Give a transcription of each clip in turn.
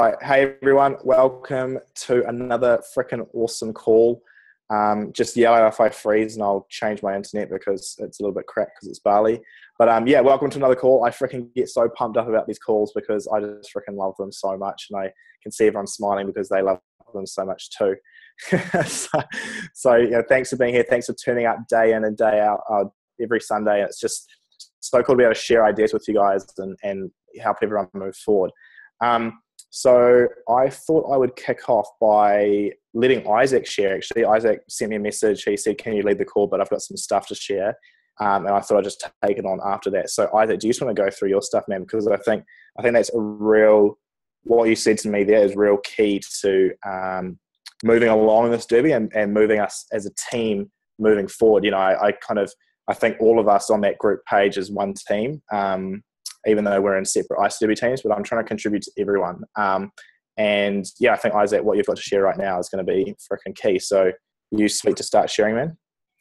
Right. Hey, everyone. Welcome to another freaking awesome call. Just yell out if I freeze and I'll change my internet because it's a little bit crap because it's Bali. But yeah, welcome to another call. I freaking get so pumped up about these calls because I just freaking love them so much. And I can see everyone smiling because they love them so much too. so thanks for being here. Thanks for turning up day in and day out every Sunday. It's just so cool to be able to share ideas with you guys and help everyone move forward. So I thought I would kick off by letting Isaac share. Actually, Isaac sent me a message. He said, "Can you lead the call? But I've got some stuff to share." And I thought I'd just take it on after that. So Isaac, do you just want to go through your stuff, man? Because I think that's a real, what you said to me there is real key to moving along in this derby and moving us as a team moving forward. I think all of us on that group page is one team. Even though we're in separate IsaDerby teams, but I'm trying to contribute to everyone. And yeah, I think, Isaac, what you've got to share right now is going to be freaking key. So you sweet to start sharing, man?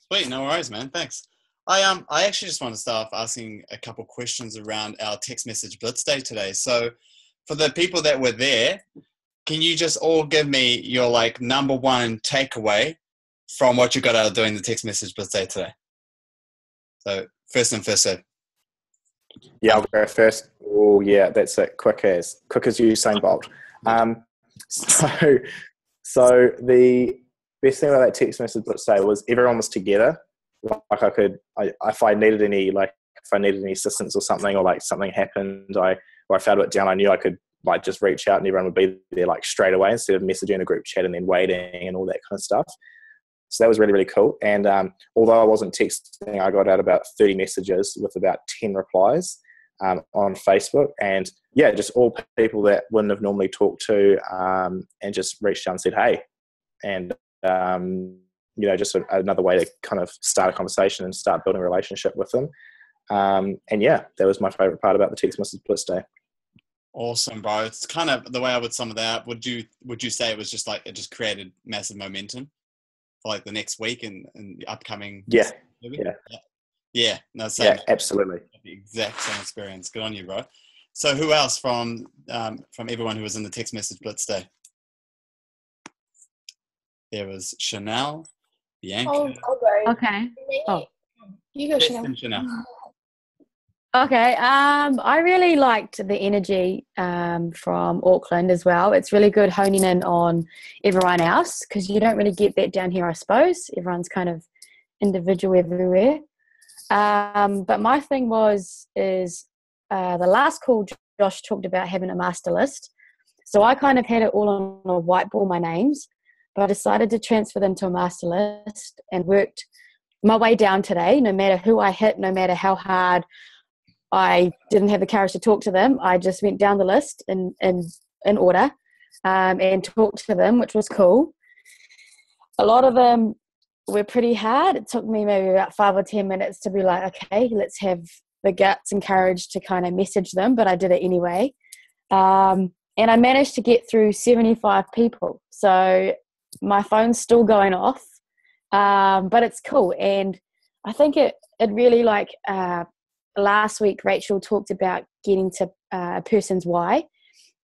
Sweet, no worries, man. Thanks. I actually just want to start off asking a couple questions around our text message blitz day today. So for the people that were there, can you just all give me your number one takeaway from what you got out of doing the text message blitz day today? So first and first serve. Yeah, I'll go first. Oh, yeah, that's it. Quick as Usain Bolt. So the best thing about that text message blitz day was everyone was together. If I needed any assistance or something, or something happened, or I felt it down, I knew I could just reach out and everyone would be there straight away instead of messaging a group chat and then waiting and all that kind of stuff. So that was really, really cool. And although I wasn't texting, I got out about 30 messages with about 10 replies on Facebook. And yeah, just all people that wouldn't have normally talked to and just reached out and said, hey. And, just another way to kind of start a conversation and start building a relationship with them. And yeah, that was my favorite part about the text message blitz day. Awesome, bro. It's kind of the way I would sum it up. Would you say it was just it just created massive momentum for the next week and the upcoming? Yeah. No, same. Yeah, absolutely. The exact same experience. Good on you, bro. So who else from everyone who was in the text message blitz day? There was Chanel, Bianca. Okay. Oh, you go, Chanel. Okay. I really liked the energy from Auckland as well. It's really good honing in on everyone else because you don't really get that down here, I suppose. Everyone's kind of individual everywhere. But my thing is the last call Josh talked about having a master list. So I kind of had it all on a whiteboard, my names, but I decided to transfer them to a master list and worked my way down today. No matter who I hit, no matter how hard I didn't have the courage to talk to them, I just went down the list in order and talked to them, which was cool. A lot of them were pretty hard. It took me maybe about 5 or 10 minutes to be okay, let's have the guts and courage to kind of message them, but I did it anyway. And I managed to get through 75 people. So my phone's still going off, but it's cool. And I think it really last week, Rachel talked about getting to a person's why.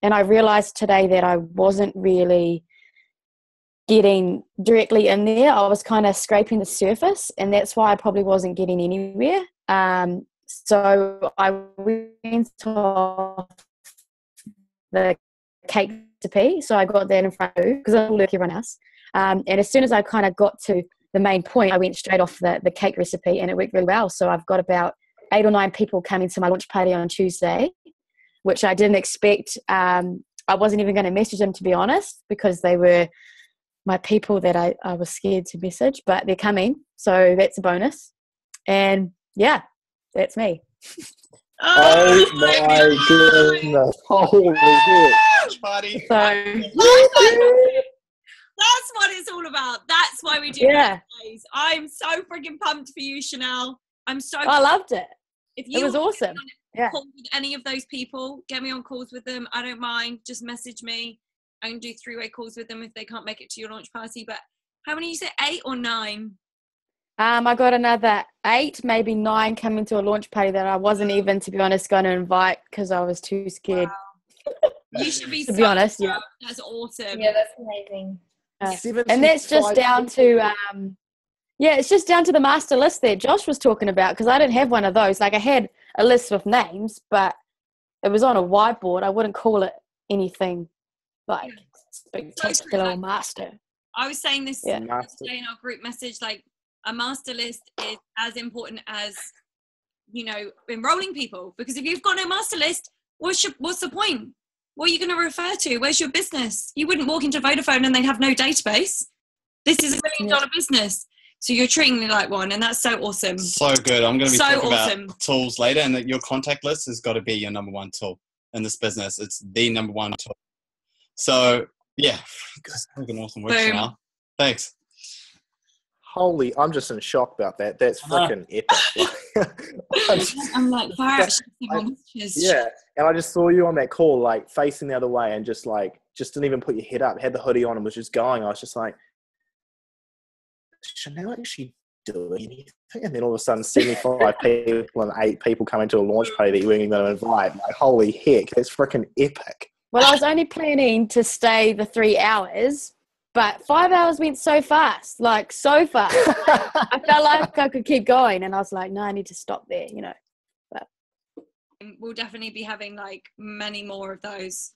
And I realized today that I wasn't really getting directly in there. I was kind of scraping the surface, and that's why I probably wasn't getting anywhere. So I went off the cake recipe. So I got that in front of you because I'm like everyone else. And as soon as I kind of got to the main point, I went straight off the cake recipe, and it worked really well. So I've got about 8 or 9 people coming to my launch party on Tuesday, which I didn't expect. I wasn't even going to message them, to be honest, because they were my people that I was scared to message, but they're coming. So that's a bonus. And yeah, that's me. Oh my goodness. Holy shit. Party. That's what it's all about. That's why we do days. I'm so freaking pumped for you, Chanel. I loved it. It was awesome. Call with any of those people, get me on calls with them. I don't mind. Just message me. I can do 3-way calls with them if they can't make it to your launch party. But how many you said? 8 or 9? I got another 8, maybe 9 coming to a launch party that I wasn't even, to be honest, going to invite because I was too scared. Wow. You should be To be honest, yeah. That's awesome. Yeah, that's amazing. And that's just down to it's just down to the master list that Josh was talking about, because I didn't have one of those. Like, I had a list with names, but it was on a whiteboard. I wouldn't call it anything like spectacular or master. I was saying this Yeah. today in our group message, like a master list is as important as, you know, enrolling people, because if you've got no master list, what's the point? What are you going to refer to? Where's your business? You wouldn't walk into Vodafone and they'd have no database. This is $1 million business. So you're treating me like one, and that's so awesome. So good. I'm going to be talking awesome about tools later, and that your contact list has got to be your number one tool in this business. It's the number one tool. So, yeah, that's fucking awesome work, Chanel. Thanks. Holy, I'm just in shock about that. That's freaking epic. I'm like, fire yeah, and I just saw you on that call, like facing the other way, and just didn't even put your head up, had the hoodie on, and was just going. I was just like, Chanel actually doing anything? And then all of a sudden, 75 people and 8 people come into a launch party that you weren't even going to invite. Like, holy heck, that's freaking epic. Well, I was only planning to stay the 3 hours, but 5 hours went so fast, like so fast. I felt like I could keep going, and I was like, no, I need to stop there, you know. But we'll definitely be having like many more of those.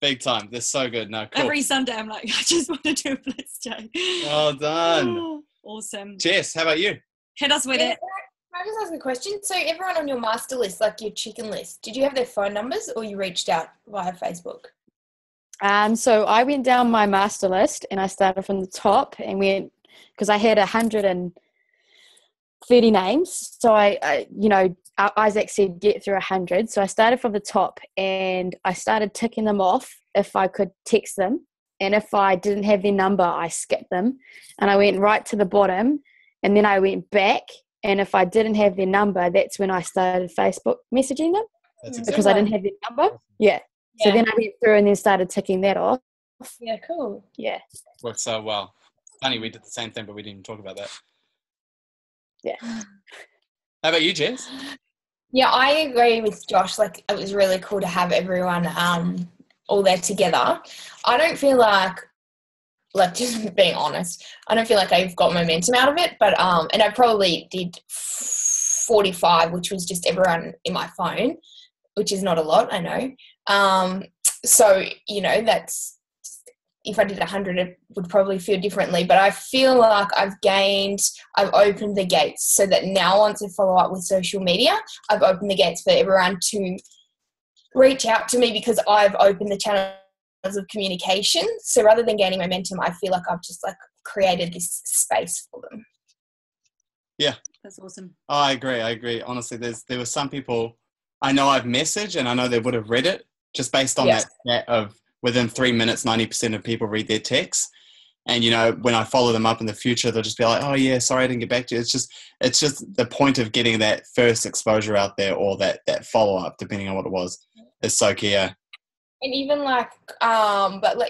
Big time. They're so good. No, cool. Every Sunday, I'm like, I just want to do a Blitz day. Well done. Awesome. Jess, how about you? Hit us with it. Can I just ask a question? So everyone on your master list, like your chicken list, did you have their phone numbers, or you reached out via Facebook? So I went down my master list, and I started from the top and went, because I had 130 names. So I Isaac said get through 100. So I started from the top, and I started ticking them off if I could text them. And if I didn't have their number, I skipped them. And I went right to the bottom, and then I went back. And if I didn't have their number, that's when I started Facebook messaging them. Because I didn't have their number. Yeah. So then I went through and then started ticking that off. Yeah, cool. Yeah. Worked so well. Funny, we did the same thing, but we didn't even talk about that. Yeah. How about you, Jess? Yeah, I agree with Josh. Like, it was really cool to have everyone all there together. I don't feel like just being honest, I don't feel like I've got momentum out of it, but and I probably did 45, which was just everyone in my phone, which is not a lot, I know. So, you know, that's, if I did 100, it would probably feel differently, but I feel like I've opened the gates so that now, once I follow up with social media, I've opened the gates for everyone to reach out to me, because I've opened the channels of communication. So rather than gaining momentum, I feel like I've just like created this space for them. Yeah. That's awesome. Oh, I agree. Honestly, there were some people I know I've messaged, and I know they would have read it, just based on that stat of within 3 minutes, 90% of people read their texts. And, you know, when I follow them up in the future, they'll just be like, oh yeah, sorry, I didn't get back to you. It's just the point of getting that first exposure out there, or that follow-up, depending on what it was, is so key. Yeah. And even like,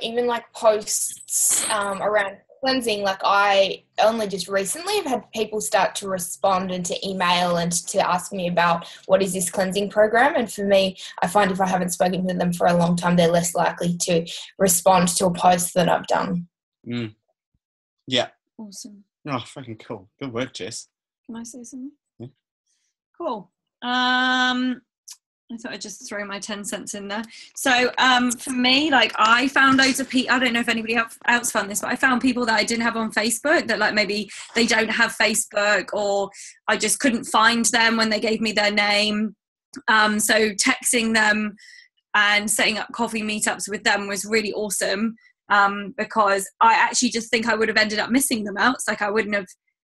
even like posts around cleansing, like I only just recently have had people start to respond and to email and to ask me about what is this cleansing program. And for me, I find if I haven't spoken to them for a long time, they're less likely to respond to a post that I've done. Yeah. Awesome. Oh, fucking cool. Good work, Jess. Can I say something? Yeah. Cool. I thought I'd just throw my 10 cents in there. So for me, like, I found loads of people, I don't know if anybody else found this, but I found people that I didn't have on Facebook, that like maybe they don't have Facebook, or I just couldn't find them when they gave me their name. So texting them and setting up coffee meetups with them was really awesome, because I actually just think I would have ended up missing them out. It's like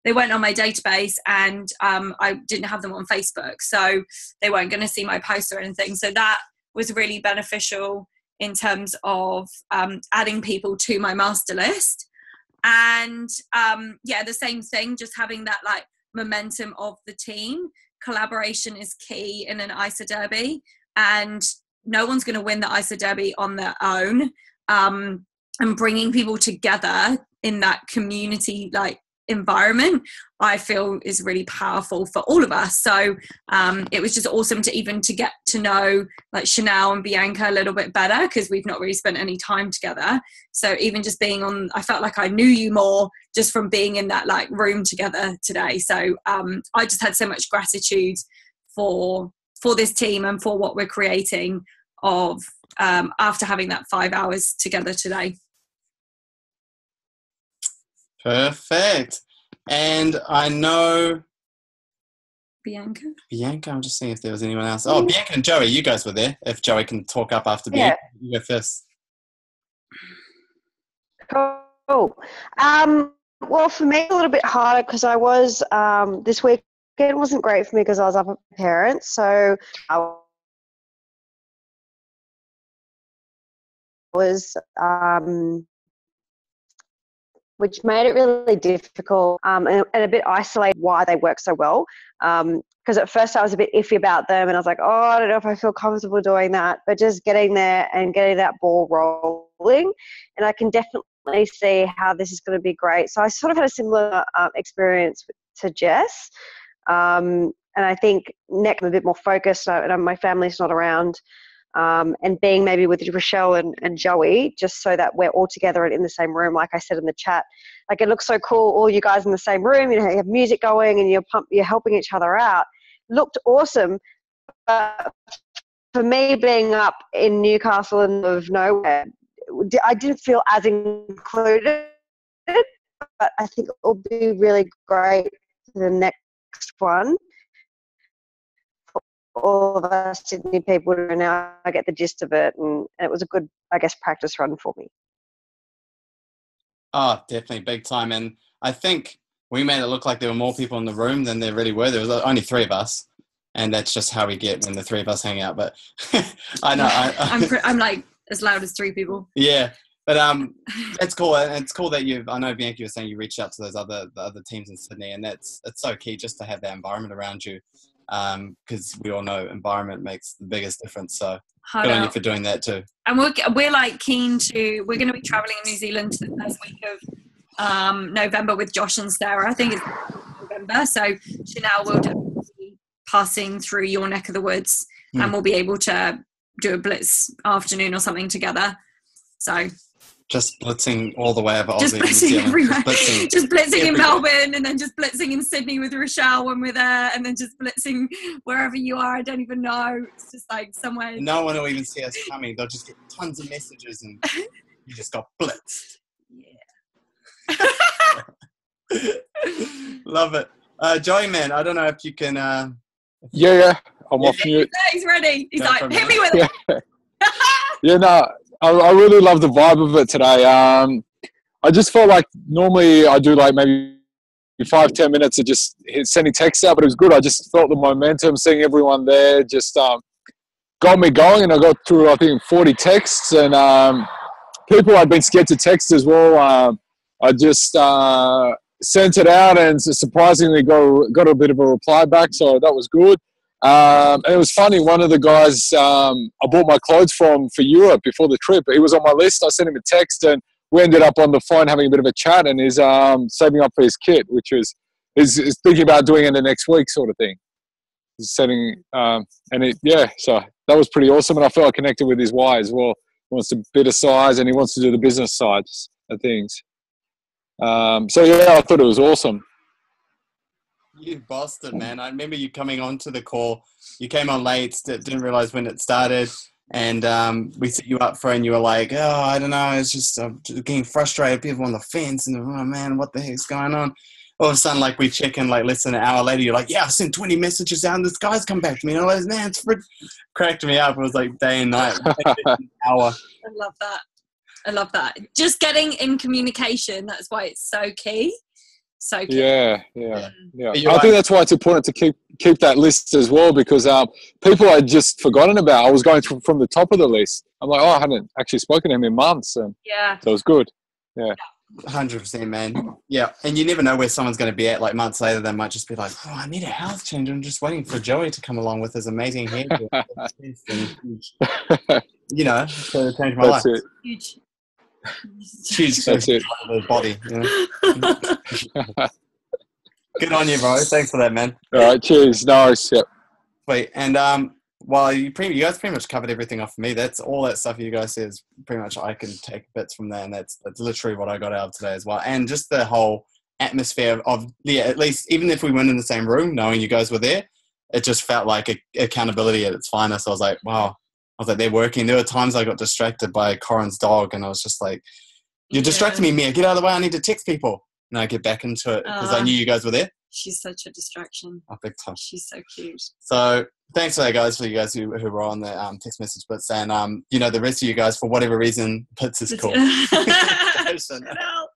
they weren't on my database, and I didn't have them on Facebook, so they weren't going to see my posts or anything. So that was really beneficial in terms of adding people to my master list. And the same thing, just having that like momentum of the team. Collaboration is key in an IsaDerby, and no one's going to win the IsaDerby on their own. And bringing people together in that community like environment, I feel is really powerful for all of us. So it was just awesome to get to know like Chanel and Bianca a little bit better, because we've not really spent any time together. So even just being on, I felt like I knew you more just from being in that like room together today. So I just had so much gratitude for this team and for what we're creating of after having that 5 hours together today. Perfect. And I know Bianca, I'm just seeing if there was anyone else. Oh, Bianca and Joey, you guys were there. If Joey can talk up after Bianca, you go first. Cool. Well, for me, a little bit harder because I was this weekend wasn't great for me because I was up with parents. So I was, which made it really difficult and a bit isolated why they work so well. Because at first I was a bit iffy about them and I was like, oh, I don't know if I feel comfortable doing that. But just getting there and getting that ball rolling, and I can definitely see how this is going to be great. So I sort of had a similar experience to Jess. And I think next I'm a bit more focused and my family's not around. And being maybe with Rochelle and Joey, just so that we're all together and in the same room, like I said in the chat. Like, it looks so cool, all you guys in the same room, you have music going and you're helping each other out. Looked awesome. But for me, being up in Newcastle in the middle of nowhere, I didn't feel as included, but I think it will be really great for the next one. All of us Sydney people now I get the gist of it, and it was a good, I guess, practice run for me. Oh, definitely big time. And I think we made it look like there were more people in the room than there really were. There was only 3 of us, and that's just how we get when the 3 of us hang out. But I know I'm like as loud as 3 people. Yeah, but it's cool. And it's cool that I know Bianca was saying you reached out to the other teams in Sydney, and it's so key just to have that environment around you. Because we all know environment makes the biggest difference. So good on you for doing that too. And we're like keen to. We're going to be traveling in New Zealand the first week of November with Josh and Sarah. I think it's November. So Chanel will definitely be passing through your neck of the woods, and we'll be able to do a blitz afternoon or something together. So. Just blitzing all the way over Aussie. Just blitzing everywhere. Just blitzing in everywhere. Melbourne, and then just blitzing in Sydney with Rochelle when we're there, and then just blitzing wherever you are. I don't even know. It's just like somewhere. No one will even see us coming. They'll just get tons of messages, and you just got blitzed. Yeah. Love it. Joey, man, I don't know if you can. Yeah. I'm off mute. He's ready. He's like, hit me with it. Yeah, no. I really love the vibe of it today. I just felt like normally I do like maybe 5-10 minutes of just sending texts out, but it was good. I just felt the momentum, seeing everyone there just got me going, and I got through, I think, 40 texts, and people I'd been scared to text as well. I just sent it out and surprisingly got a bit of a reply back, so that was good. And it was funny, one of the guys I bought my clothes from for Europe before the trip, he was on my list. I sent him a text and we ended up on the phone having a bit of a chat, and he's saving up for his kit, which is thinking about doing it the next week sort of thing. He's setting, so that was pretty awesome, and I felt I connected with his why as well. He wants a bit of size and he wants to do the business sides of things. I thought it was awesome. You bossed it, man. I remember you coming onto the call. You came on late, didn't realize when it started, and we set you up for it, and you were like, oh, I don't know, it's just getting frustrated, people on the fence, and oh man, what the heck's going on? All of a sudden, like, we check in like less than an hour later, you're like, yeah, I sent 20 messages out and this guy's come back to me, and I was like, man, it's cracked me up. It was like day and night. Hour. I love that. Just getting in communication, that's why it's so key. So key. Yeah. I think that's why it's important to keep that list as well, because people I'd just forgotten about, I was going from the top of the list. I'm like, I hadn't actually spoken to him in months, and so it was good. Yeah. 100%, man. Yeah, and you never know where someone's going to be at. Like months later, they might just be like, "Oh, I need a health change. I'm just waiting for Joey to come along with his amazing hair." You know, to change my life. It. Huge. Huge That's it. body. You know? Good on you, bro. Thanks for that, man. All right, cheers. Nice. Yep. Wait, and well, you guys pretty much covered everything off for me. That's all that stuff you guys said is pretty much I can take bits from there, and that's literally what I got out of today as well. And just the whole atmosphere of at least even if we weren't in the same room, knowing you guys were there, it just felt like accountability at its finest. I was like, wow. I was like, they're working. There were times I got distracted by Corin's dog, and I was just like, you're distracting me, Mia. Get out of the way. I need to text people. And I get back into it because I knew you guys were there. She's such a distraction. Oh, big time. She's so cute. So thanks for that, guys, for you guys who were on the text message bits. And, the rest of you guys, for whatever reason, Bits is cool. Go Chanel.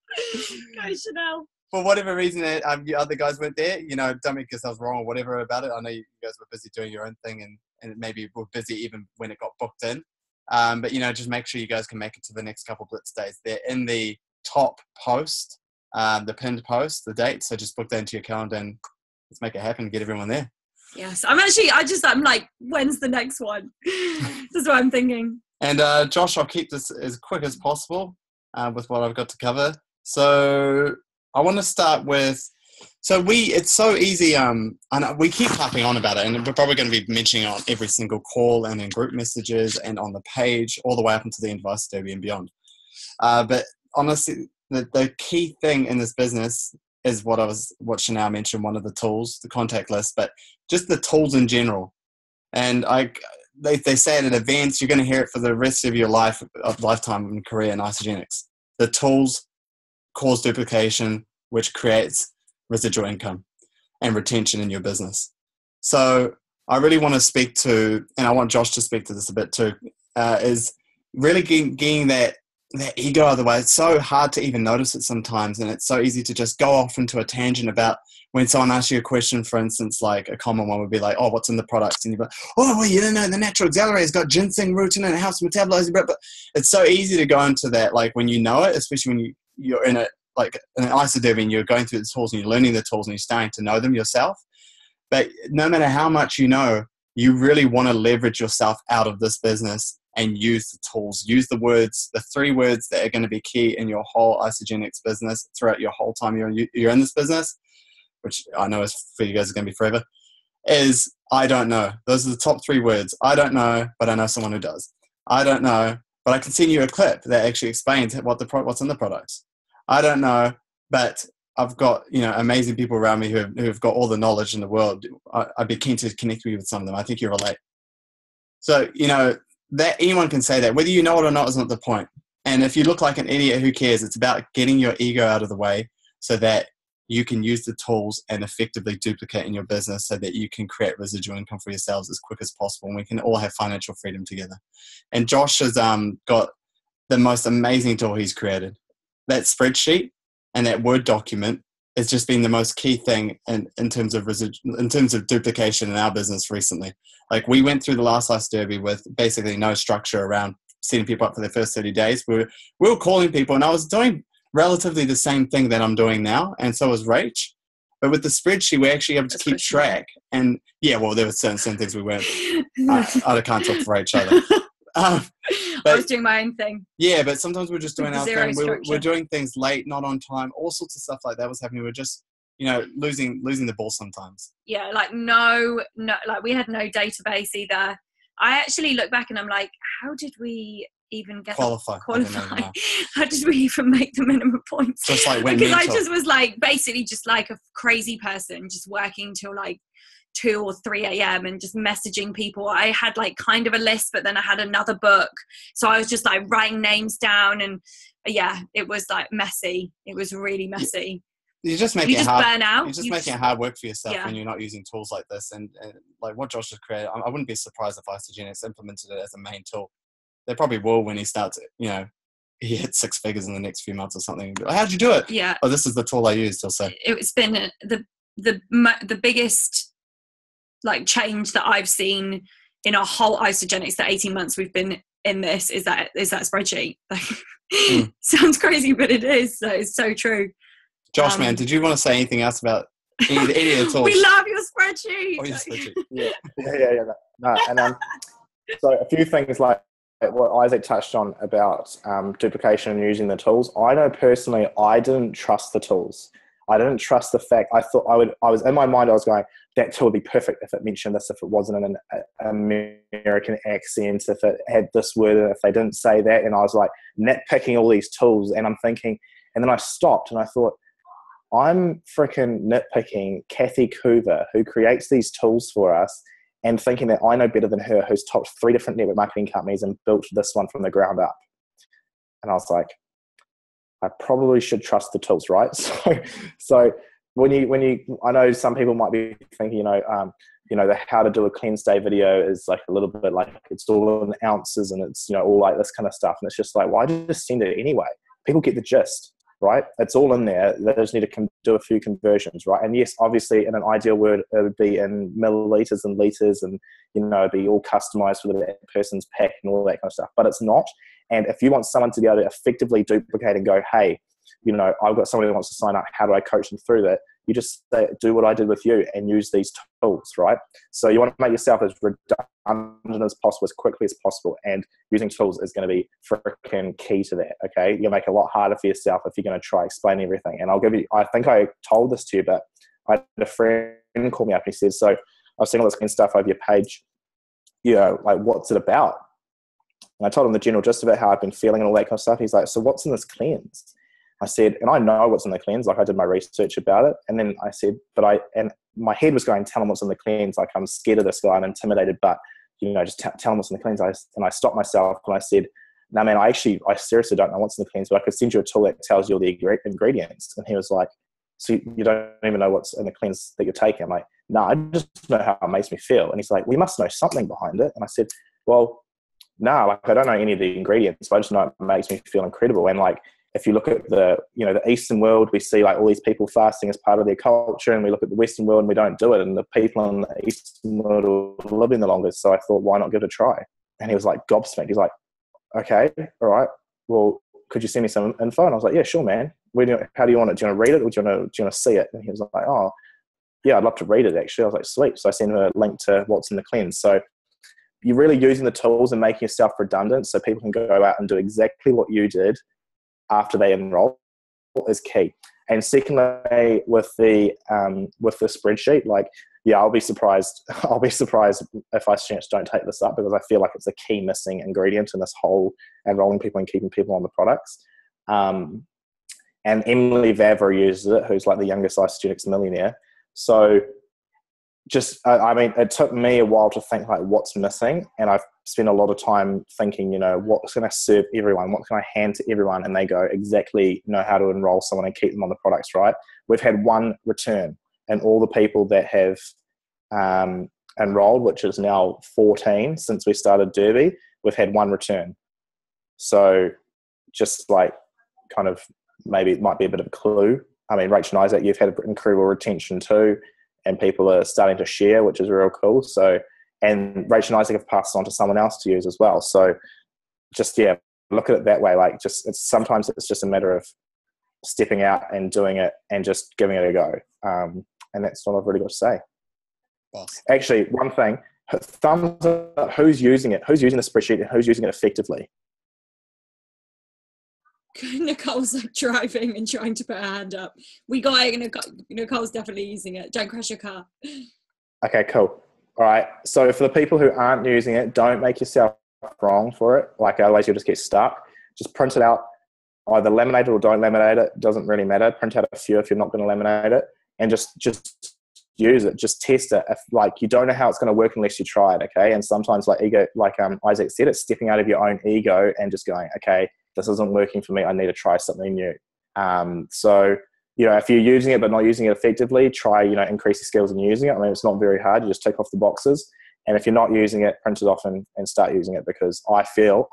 Go Chanel. For whatever reason, you other guys weren't there, don't make yourselves wrong or whatever about it. I know you guys were busy doing your own thing and maybe were busy even when it got booked in. But, just make sure you guys can make it to the next couple Blitz days. They're in the top post, the pinned post, the date. So just book that into your calendar and let's make it happen. Get everyone there. Yes. I'm like, when's the next one? That's what I'm thinking. And Josh, I'll keep this as quick as possible with what I've got to cover. So I want to start with, it's so easy. And we keep harping on about it, and we're probably going to be mentioning it on every single call and in group messages and on the page all the way up into the end of IsaDerby and beyond. But honestly, the key thing in this business is what Chanel mentioned, one of the tools, the contact list, but just the tools in general. And they say it at events, you're going to hear it for the rest of your lifetime and career in Isagenics. The tools cause duplication, which creates residual income and retention in your business. So I really want to speak to, and I want Josh to speak to this a bit too, is really getting that ego out of the way. It's so hard to even notice it sometimes, and it's so easy to just go off into a tangent about when someone asks you a question. For instance, like a common one would be like, oh, what's in the products? And you're like, oh, well, you don't know, the natural accelerator's got ginseng root in it and it helps metabolize. But it's so easy to go into that, like when you know it, especially when you're in it, like an IsaDerby and you're going through the tools and you're learning the tools and you're starting to know them yourself. But no matter how much you know, you really want to leverage yourself out of this business and use the tools, use the words, the 3 words that are going to be key in your whole Isagenics business throughout your whole time you're in this business, which I know is for you guys is going to be forever, is I don't know. Those are the top 3 words. I don't know, but I know someone who does. I don't know, but I can send you a clip that actually explains what's in the products. I don't know, but I've got amazing people around me who have got all the knowledge in the world. I'd be keen to connect with some of them. I think you relate. So that anyone can say that. Whether you know it or not is not the point. And if you look like an idiot, who cares? It's about getting your ego out of the way so that you can use the tools and effectively duplicate in your business so that you can create residual income for yourselves as quick as possible. And we can all have financial freedom together. And Josh has got the most amazing tool he's created. That spreadsheet and that Word document has just been the most key thing in terms of duplication in our business recently. Like we went through the last IsaDerby with basically no structure around setting people up for their first 30 days. We were calling people, and I was doing relatively the same thing that I'm doing now, and so was Rach. But with the spreadsheet, we're actually able to keep track. And there were certain things we weren't. I can't talk for Rach either. I was doing my own thing. Yeah, but sometimes we're just doing our thing. We're doing things late, not on time. All sorts of stuff like that was happening. We're just, losing the ball sometimes. Yeah, like no, like we had no database either. I actually look back and I'm like, how did we even get qualify? How did we even make the minimum points? Just like when because I just was like basically just like a crazy person, just working till like 2 or 3 a.m. and just messaging people. I had like kind of a list, but then I had another book. So I was just like writing names down, and yeah, it was like messy. It was really messy. You just make it hard. Burn out. You're just making it hard work for yourself when you're not using tools like this. And like what Josh has created, I wouldn't be surprised if Isagenics implemented it as a main tool. They probably will when he starts, he hits 6 figures in the next few months or something. How'd you do it? Yeah. Oh, this is the tool I used, he'll say. It's been the biggest like change that I've seen in our whole Isagenics, the 18 months we've been in this, is that spreadsheet. Like, sounds crazy, but it is. So it's so true. Josh, man, did you want to say anything else about any of the tools? We love your spreadsheet. Oh, your spreadsheet. Yeah. No, and so a few things like what Isaac touched on about duplication and using the tools, I know personally I didn't trust the tools. I didn't trust the fact. I thought I was in my mind, I was going, that tool would be perfect if it mentioned this, if it wasn't in an American accent, if it had this word, if they didn't say that. And I was like nitpicking all these tools, and I'm thinking, and then I stopped and I thought, I'm freaking nitpicking Kathy Coover, who creates these tools for us, and thinking that I know better than her, who's topped 3 different network marketing companies and built this one from the ground up. And I was like, I probably should trust the tools, right? So when you, I know some people might be thinking, the how to do a cleanse day video is like a little bit like it's all in ounces and it's, all like this kind of stuff. And it's just like, why just send it anyway? People get the gist, right? It's all in there. They just need to do a few conversions, right? And yes, obviously in an ideal world, it would be in milliliters and liters and, it'd be all customized for that person's pack and all that kind of stuff, but it's not. And if you want someone to be able to effectively duplicate and go, hey, I've got somebody who wants to sign up, how do I coach them through that? You just say, do what I did with you and use these tools, right? So you want to make yourself as redundant as possible, as quickly as possible. And using tools is going to be freaking key to that, okay? You'll make it a lot harder for yourself if you're going to try explain everything. And I think I told this to you, but I had a friend call me up and he said, so I've seen all this kind of stuff over your page, like what's it about? And I told him the general gist about how I've been feeling and all that kind of stuff. He's like, so what's in this cleanse? I said, and I know what's in the cleanse, like I did my research about it. And then I said, and my head was going, tell him what's in the cleanse. Like I'm scared of this guy, I'm intimidated, but just tell him what's in the cleanse. And I stopped myself and I said, no, man, I seriously don't know what's in the cleanse, but I could send you a tool that tells you all the ingredients. And he was like, so you don't even know what's in the cleanse that you're taking? I'm like, no, I just know how it makes me feel. And he's like, we must know something behind it. And I said, well, no, like I don't know any of the ingredients, but I just know it makes me feel incredible. And like, if you look at the Eastern world, we see like all these people fasting as part of their culture, and we look at the Western world and we don't do it. And the people in the Eastern world are living the longest. So I thought, why not give it a try? And he was like gobsmacked. He's like, okay, all right. Well, could you send me some info? And I was like, yeah, sure, man. How do you want it? Do you want to read it or do you want to see it? And he was like, oh, yeah, I'd love to read it actually. I was like, sweet. So I sent him a link to what's in the cleanse. So you're really using the tools and making yourself redundant so people can go out and do exactly what you did after they enroll is key. And secondly, with the spreadsheet, like, yeah, I'll be surprised if I don't take this up, because I feel like it's a key missing ingredient in this whole enrolling people and keeping people on the products. And Emily Vavra uses it, who's like the youngest IsaDerby millionaire. So it took me a while to think like what's missing, and I've spent a lot of time thinking, what's going to serve everyone, what can I hand to everyone, and they go exactly how to enroll someone and keep them on the products, right? We've had one return, and all the people that have enrolled, which is now 14 since we started Derby, we've had one return. So just like kind of maybe it might be a bit of a clue. I mean, Rachel and Isaac, you've had incredible retention too, and people are starting to share, which is real cool. So, and Rachel and Isaac have passed on to someone else to use as well. So just, yeah, look at it that way. Like sometimes it's just a matter of stepping out and doing it and just giving it a go. And that's all I've really got to say. Boss. Actually, one thing, thumbs up, who's using it? Who's using the spreadsheet and who's using it effectively? Nicole's like driving and trying to put her hand up. We got it. Nicole's definitely using it. Don't crash your car. Okay, cool. All right. So for the people who aren't using it, don't make yourself wrong for it. Like otherwise you'll just get stuck. Just print it out. Either laminate it or don't laminate it. Doesn't really matter. Print out a few if you're not going to laminate it, and just use it. Just test it. If like you don't know how it's going to work unless you try it. Okay. And sometimes Isaac said, it's stepping out of your own ego and just going, okay, this isn't working for me. I need to try something new. So, if you're using it but not using it effectively, try, increase your skills in using it. I mean, it's not very hard. You just tick off the boxes. And if you're not using it, print it off and start using it, because I feel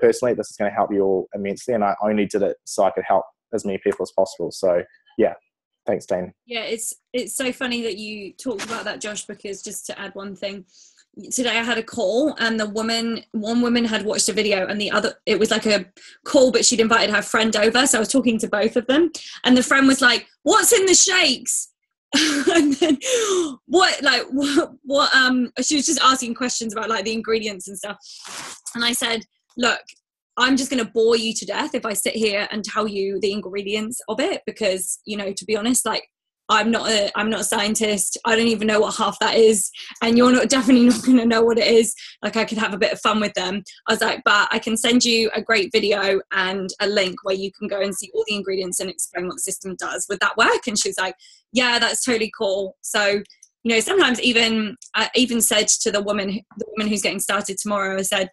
personally this is going to help you all immensely. And I only did it so I could help as many people as possible. So, yeah. Thanks, Dane. Yeah, it's so funny that you talked about that, Josh, because just to add one thing, today I had a call and one woman had watched a video and it was like a call, but she'd invited her friend over. So I was talking to both of them and the friend was like, what's in the shakes? And then what she was just asking questions about like the ingredients and stuff. And I said, look, I'm just going to bore you to death if I sit here and tell you the ingredients of it, because, you know, to be honest, like, I'm not a scientist. I don't even know what half that is, and you're definitely not going to know what it is. Like, I could have a bit of fun with them. I was like, but I can send you a great video and a link where you can go and see all the ingredients and explain what the system does. Would that work? And she was like, yeah, that's totally cool. So, you know, sometimes I even said to the woman who's getting started tomorrow, I said,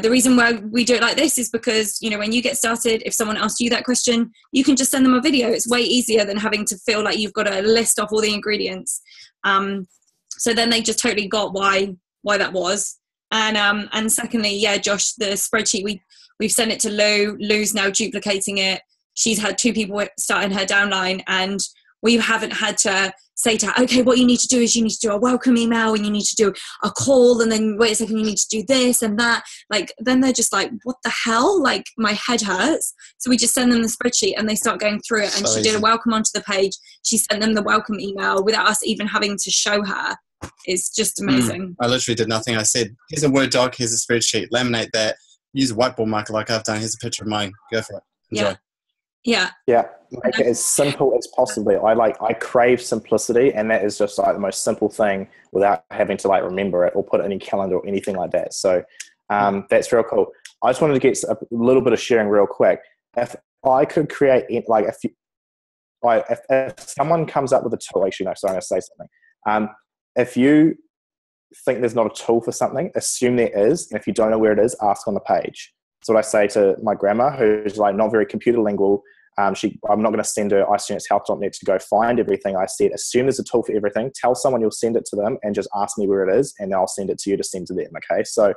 the reason why we do it like this is because, you know, when you get started, if someone asks you that question, you can just send them a video. It's way easier than having to feel like you've got to list off all the ingredients. So then they just totally got why that was. And secondly, yeah, Josh, the spreadsheet, we've sent it to Lou. Lou's now duplicating it. She's had 2 people starting her downline, and we haven't had to say to her, okay, what you need to do is you need to do a welcome email, and you need to do a call, and then wait a second, you need to do this and that. Like, then they're just like, what the hell? Like, my head hurts. So we just send them the spreadsheet and they start going through it. And she did a welcome onto the page. She sent them the welcome email without us even having to show her. It's just amazing. I literally did nothing. I said, here's a Word doc, here's a spreadsheet, laminate that, use a whiteboard marker like I've done, here's a picture of mine, go for it, enjoy. Yeah. Make it as simple as possible. I crave simplicity, and that is just like the most simple thing without having to like remember it or put it in your calendar or anything like that. So that's real cool. I just wanted to get a little bit of sharing real quick. If I could create, like, if someone comes up with a tool, actually, no, sorry, I'm going to say something. If you think there's not a tool for something, assume there is, and if you don't know where it is, ask on the page. That's what I say to my grandma, who's like not very computer lingual. I'm not going to send her iStudentsHealth.net to go find everything. I said, assume there's a tool for everything. Tell someone you'll send it to them and just ask me where it is, and I'll send it to you to send to them, okay? So,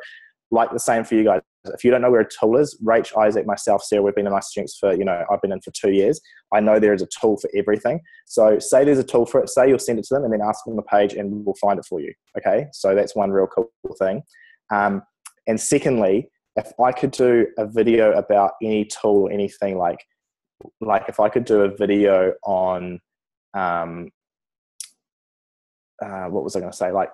like the same for you guys. If you don't know where a tool is, Rach, Isaac, myself, Sarah, we've been in my students for, you know, I've been in for 2 years. I know there is a tool for everything. So say there's a tool for it, say you'll send it to them, and then ask them on the page and we'll find it for you, okay? So that's one real cool thing. And secondly, if I could do a video about any tool, anything, like if I could do a video on, what was I going to say? Like,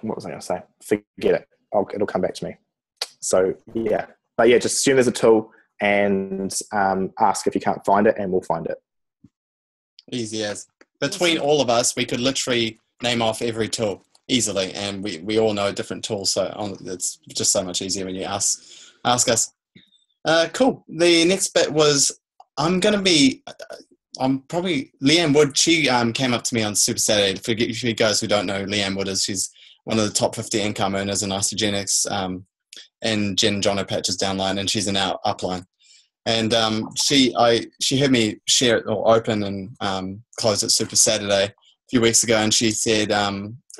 what was I going to say? Forget it. It'll come back to me. So yeah, but yeah, just assume there's a tool and ask if you can't find it, and we'll find it. Easy as. Between all of us, we could literally name off every tool easily, and we all know different tools. So it's just so much easier when you ask us. Cool. The next bit was I'm probably Leanne Wood. She came up to me on Super Saturday. For you guys who don't know, Leanne Wood she's one of the top 50 income earners in Isogenics and Jen John O'Patch's downline, and she's in our upline. And she heard me share it or open and close it Super Saturday a few weeks ago, and she said,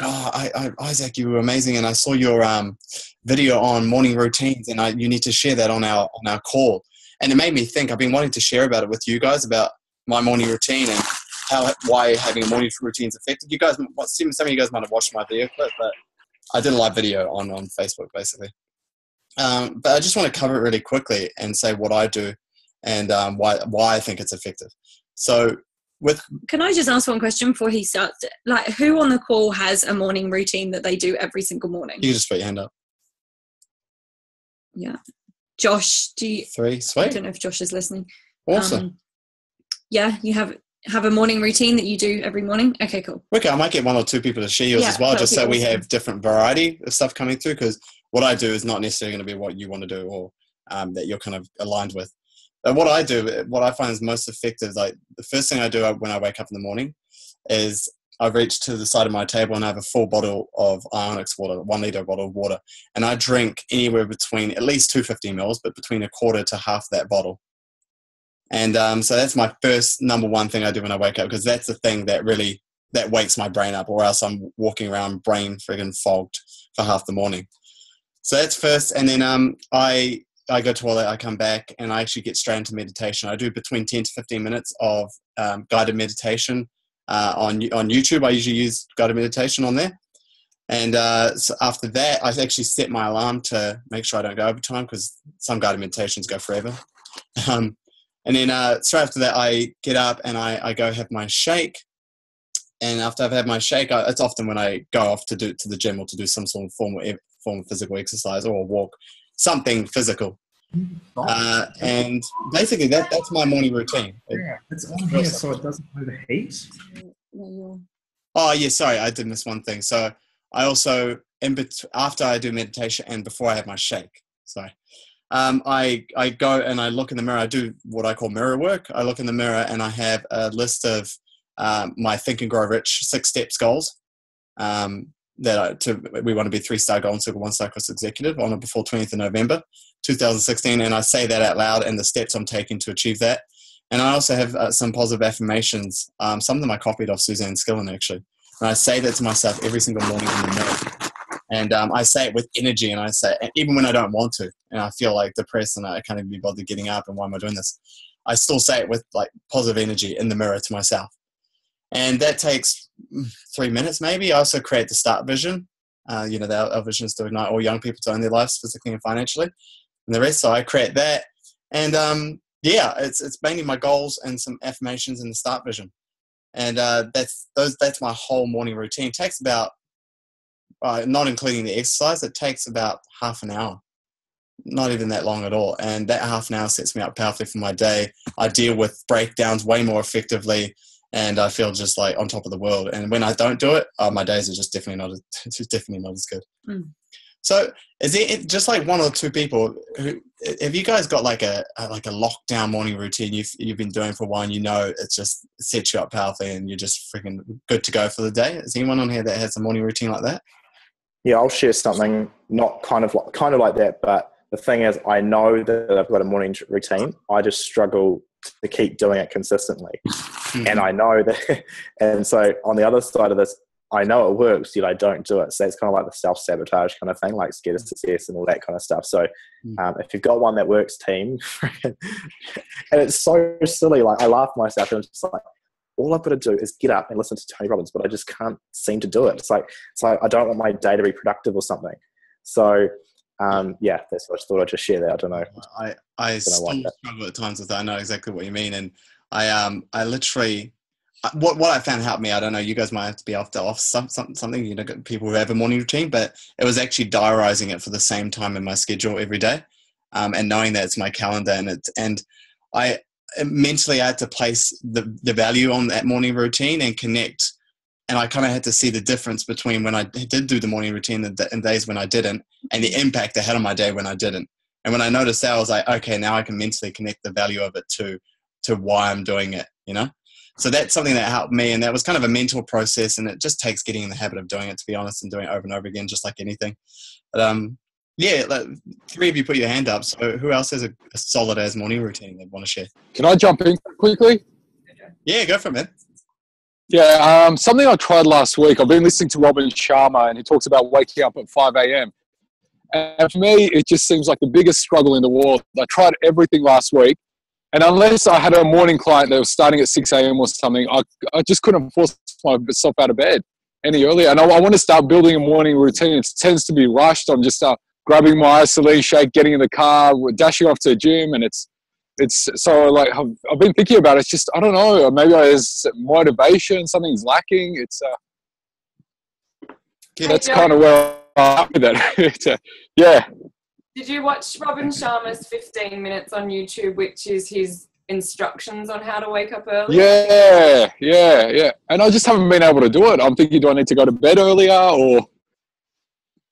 Isaac, you were amazing, and I saw your video on morning routines, and you need to share that on our call. And it made me think. I've been wanting to share about it with you guys, about my morning routine and why having a morning routine is effective. You guys, some of you guys might have watched my video clip, but I did a live video on Facebook basically. But I just want to cover it really quickly and say what I do and why I think it's effective. So can I just ask one question before he starts? Like, who on the call has a morning routine that they do every single morning? You can just put your hand up. Yeah. Josh, do you? 3, sweet. I don't know if Josh is listening. Awesome. Yeah, you have a morning routine that you do every morning? Okay, cool. Okay, I might get 1 or 2 people to share yours as well, just so we have different variety of stuff coming through, because what I do is not necessarily going to be what you want to do or that you're kind of aligned with. But what I do, what I find is most effective, like the first thing I do when I wake up in the morning is I reach to the side of my table and I have a full bottle of Ionics water, 1 litre bottle of water. And I drink anywhere between at least 250 mils, but between a quarter to half that bottle. And so that's my first number 1 thing I do when I wake up, because that's the thing that wakes my brain up, or else I'm walking around brain friggin' fogged for half the morning. So that's first. And then I go to toilet, I come back, and I actually get straight into meditation. I do between 10 to 15 minutes of guided meditation on YouTube. I usually use guided meditation on there. And so after that, I actually set my alarm to make sure I don't go over time, because some guided meditations go forever. And then straight after that, I get up and I go have my shake. And after I've had my shake, it's often when I go off to the gym or to do some sort of form of physical exercise or a walk, something physical. And basically that's my morning routine. It's on here so it doesn't overheat. Oh yeah, sorry, I did miss one thing. So I also, after I do meditation and before I have my shake, I go and I look in the mirror. I do what I call mirror work. I look in the mirror and I have a list of my Think and Grow Rich 6 steps goals. We want to be 3-star gold and silver 1-star Chris executive on or before 20th of November 2016, and I say that out loud and the steps I'm taking to achieve that. And I also have some positive affirmations. Some of them I copied off Suzanne Skillen actually, and I say that to myself every single morning in the mirror. And I say it with energy, and I say even when I don't want to, and I feel like depressed and I can't even be bothered getting up, and why am I doing this? I still say it with like positive energy in the mirror to myself. And that takes 3 minutes maybe. I also create the START vision. Our vision is to ignite all young people to own their lives physically and financially, and the rest. So I create that, and it's mainly my goals and some affirmations in the START vision, and that's my whole morning routine. It takes about, not including the exercise, it takes about half an hour. Not even that long at all, and that half an hour sets me up powerfully for my day. I deal with breakdowns way more effectively, and I feel just like on top of the world. And when I don't do it, my days are just definitely not as good. So is it just like one or two people who, have you guys got like a lockdown morning routine you've been doing for a while, and it just sets you up powerfully and you're just freaking good to go for the day? Is anyone on here that has a morning routine like that? Yeah, I'll share something not kind of like that, but the thing is, I know that I've got a morning routine. I just struggle to keep doing it consistently. And I know that, and so on the other side of this, I know it works, yet I don't do it. So it's kind of like the self-sabotage kind of thing, like scared of success and all that kind of stuff. So if you've got one that works, team, and it's so silly, like I laugh at myself and I'm just like, all I've got to do is get up and listen to Tony Robbins, but I just can't seem to do it. It's like I don't want my day to be productive or something. So that's what I thought I'd just share that. I don't know. I still struggle at times with that. I know exactly what you mean, and I literally, what I found helped me. I don't know. You guys might have to be off something. People who have a morning routine, but it was actually diarising it for the same time in my schedule every day, and knowing that it's my calendar, and I mentally had to place the value on that morning routine and connect. And I kind of had to see the difference between when I did do the morning routine and days when I didn't, and the impact it had on my day when I didn't. And when I noticed that, I was like, okay, now I can mentally connect the value of it to why I'm doing it, So that's something that helped me, and that was kind of a mental process, and it just takes getting in the habit of doing it, to be honest, and doing it over and over again, just like anything. But like, 3 of you put your hand up. So who else has a solid as morning routine they want to share? Can I jump in quickly? Yeah, go for it, man. Yeah, something I tried last week. I've been listening to Robin Sharma, and he talks about waking up at 5 a.m. And for me, it just seems like the biggest struggle in the world. I tried everything last week, and unless I had a morning client that was starting at 6 a.m. or something, I just couldn't force myself out of bed any earlier. And I want to start building a morning routine. It tends to be rushed. I'm just grabbing my isolation shake, getting in the car, dashing off to the gym, and it's so like I've been thinking about it. It's just, I don't know, maybe there's motivation, something's lacking. It's that's kind of where I'm at with it. Yeah. Did you watch Robin Sharma's 15 minutes on YouTube, which is his instructions on how to wake up early? Yeah. And I just haven't been able to do it. I'm thinking, do I need to go to bed earlier or?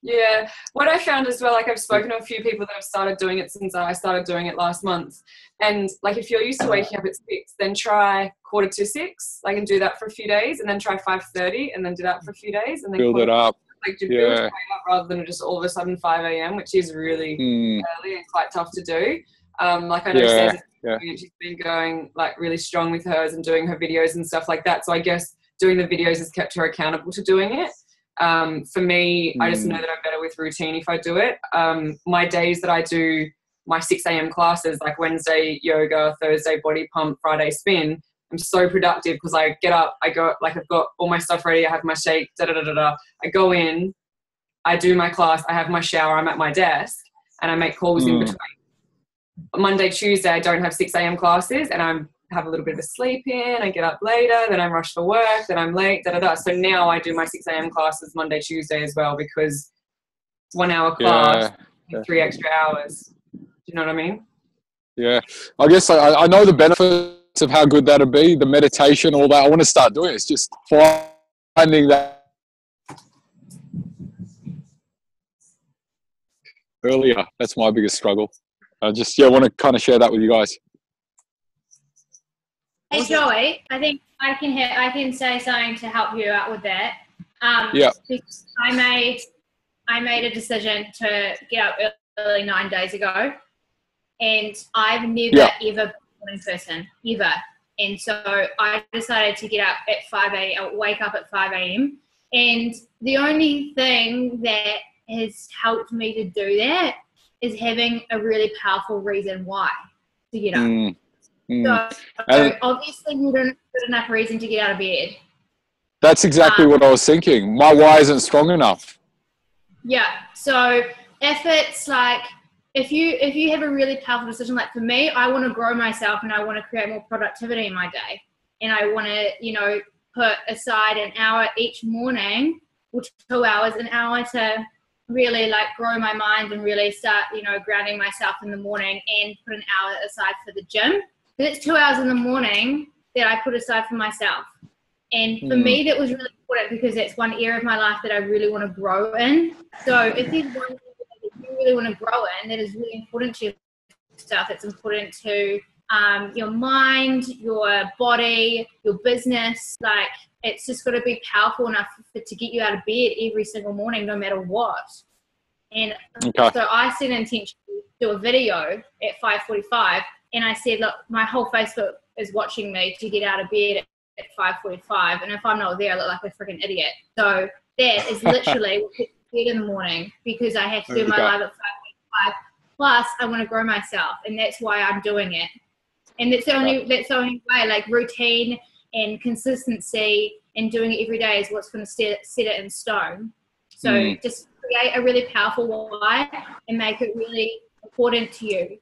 Yeah, what I found as well, like I've spoken to a few people that have started doing it since I started doing it last month. And like if you're used to waking up at 6, then try 5:45, like and do that for a few days, and then try 5:30 and then do that for a few days. And then build it up. Like to build it up rather than just all of a sudden 5 a.m., which is really early and quite tough to do. Like I know she's been going like really strong with hers and doing her videos and stuff like that. So I guess doing the videos has kept her accountable to doing it. For me, I just know that I'm better with routine if I do it. My days that I do my 6 a.m. classes, like Wednesday yoga, Thursday body pump, Friday spin, I'm so productive because I get up, I go, like I've got all my stuff ready, I have my shake, I go in, I do my class, I have my shower, I'm at my desk, and I make calls in between. Monday, Tuesday, I don't have 6 a.m. classes, and I have a little bit of a sleep in, I get up later, then I'm rushed for work, then I'm late, So now I do my 6 a.m. classes Monday, Tuesday as well, because 1 hour class, 3 extra hours. Do you know what I mean? Yeah. I guess I know the benefits of how good that'd be, the meditation, all that. I want to start doing it. It's just finding that earlier. That's my biggest struggle. I just want to kind of share that with you guys. Hey Joey, I think I can say something to help you out with that. Because I made a decision to get up early 9 days ago, and I've never ever been a morning person ever. And so I decided to get up at 5 a.m. wake up at 5 a.m. And the only thing that has helped me to do that is having a really powerful reason why to get up. So obviously you don't have good enough reason to get out of bed. That's exactly what I was thinking. My why isn't strong enough. Yeah. So if it's like, if you have a really powerful decision, like for me, I want to grow myself and I want to create more productivity in my day. And I want to, put aside an hour each morning or 2 hours, an hour to really like grow my mind and really start, grounding myself in the morning, and put an hour aside for the gym. But it's 2 hours in the morning that I put aside for myself. And for me, that was really important because it's one area of my life that I really want to grow in. So if there's one area that you really want to grow in that is really important to yourself, it's important to your mind, your body, your business, like it's just got to be powerful enough to get you out of bed every single morning, no matter what. And so I set an intention to do a video at 5:45, and I said, look, my whole Facebook is watching me to get out of bed at 5:45, and if I'm not there, I look like a freaking idiot. So that is literally what gets me in the morning, because I have to do my live at 5:45. Plus, I want to grow myself, and that's why I'm doing it. And that's the only way, like routine and consistency and doing it every day is what's going to set it in stone. So just create a really powerful why and make it really important to you.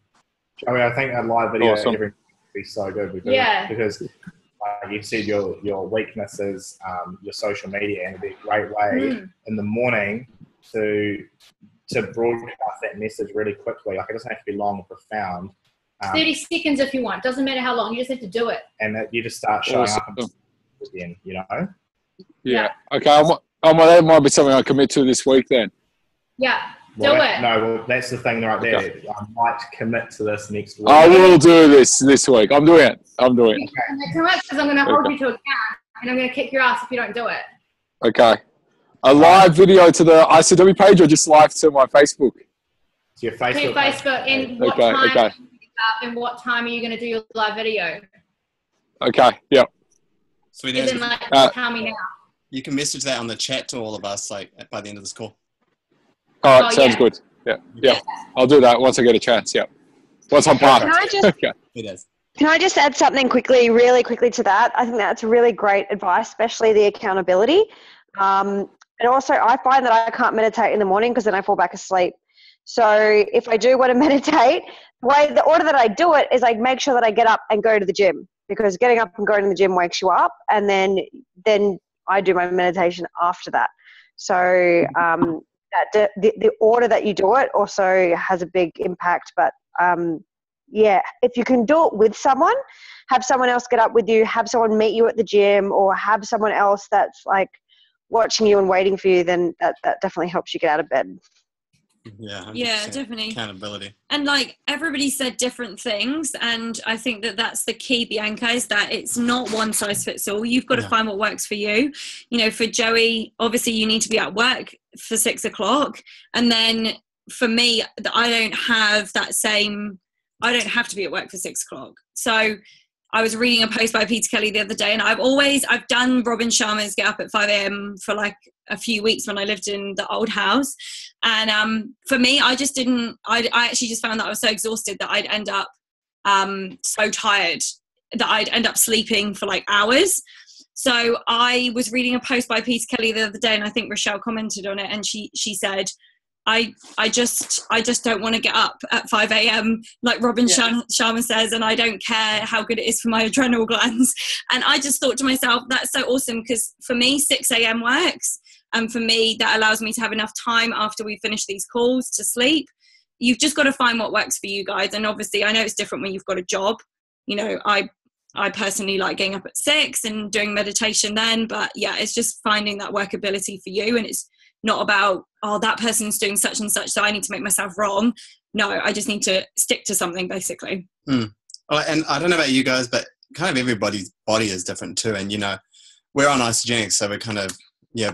I mean, I think a live video every would be so good because like you said, your weakness is your social media, and it'd be a great way in the morning to broadcast that message really quickly. Like it doesn't have to be long or profound. 30 seconds if you want. Doesn't matter how long. You just have to do it. And you just start showing up again, Yeah. Okay. That might be something I commit to this week then. Yeah. Do it. No, that's the thing right there. Okay. I might commit to this next week. I will do this week. I'm doing it. Okay. Because I'm going to hold you to account, and I'm going to kick your ass if you don't do it. Okay. A live video to the IsaDerby page, or just live to my Facebook? To your Facebook. To your Facebook. And what time? And what time are you going to do your live video? Okay. Yep. Sweet. Tell me now. You can message that on the chat to all of us, like by the end of this call. All right. Sounds good. Yeah. I'll do that once I get a chance. Yeah. Once I'm part. Can I just add something really quickly to that? I think that's really great advice, especially the accountability. And also, I find that I can't meditate in the morning because then I fall back asleep. So if I do want to meditate, the order that I do it is I make sure that I get up and go to the gym, because getting up and going to the gym wakes you up, and then I do my meditation after that. So the order that you do it also has a big impact. But if you can do it with someone, have someone else get up with you, have someone meet you at the gym, or have someone else that's like watching you and waiting for you, then that definitely helps you get out of bed. Yeah, definitely. Accountability. And like everybody said different things, and I think that's the key, Bianca, is that it's not one size fits all. You've got to find what works for you. For Joey, obviously you need to be at work for 6 o'clock, and then for me, I don't have to be at work for 6 o'clock. So I was reading a post by Peter Kelly the other day, and I've done Robin Sharma's Get Up at 5 a.m. for like a few weeks when I lived in the old house. And for me, I actually just found that I was so exhausted that I'd end up so tired that I'd end up sleeping for like hours. So I was reading a post by Peter Kelly the other day, and I think Rochelle commented on it, and she said, I just don't want to get up at 5 a.m. like Robin Sharma says, and I don't care how good it is for my adrenal glands. And I just thought to myself, that's so awesome, because for me 6 a.m. works. And for me, that allows me to have enough time after we finish these calls to sleep. You've just got to find what works for you guys. And obviously, I know it's different when you've got a job. You know, I personally like getting up at 6 and doing meditation then. But yeah, it's just finding that workability for you. And it's not about, oh, that person's doing such and such, so I need to make myself wrong. No, I just need to stick to something, basically. And I don't know about you guys, but kind of everybody's body is different too. And, you know, we're on isogenics, so we're kind of,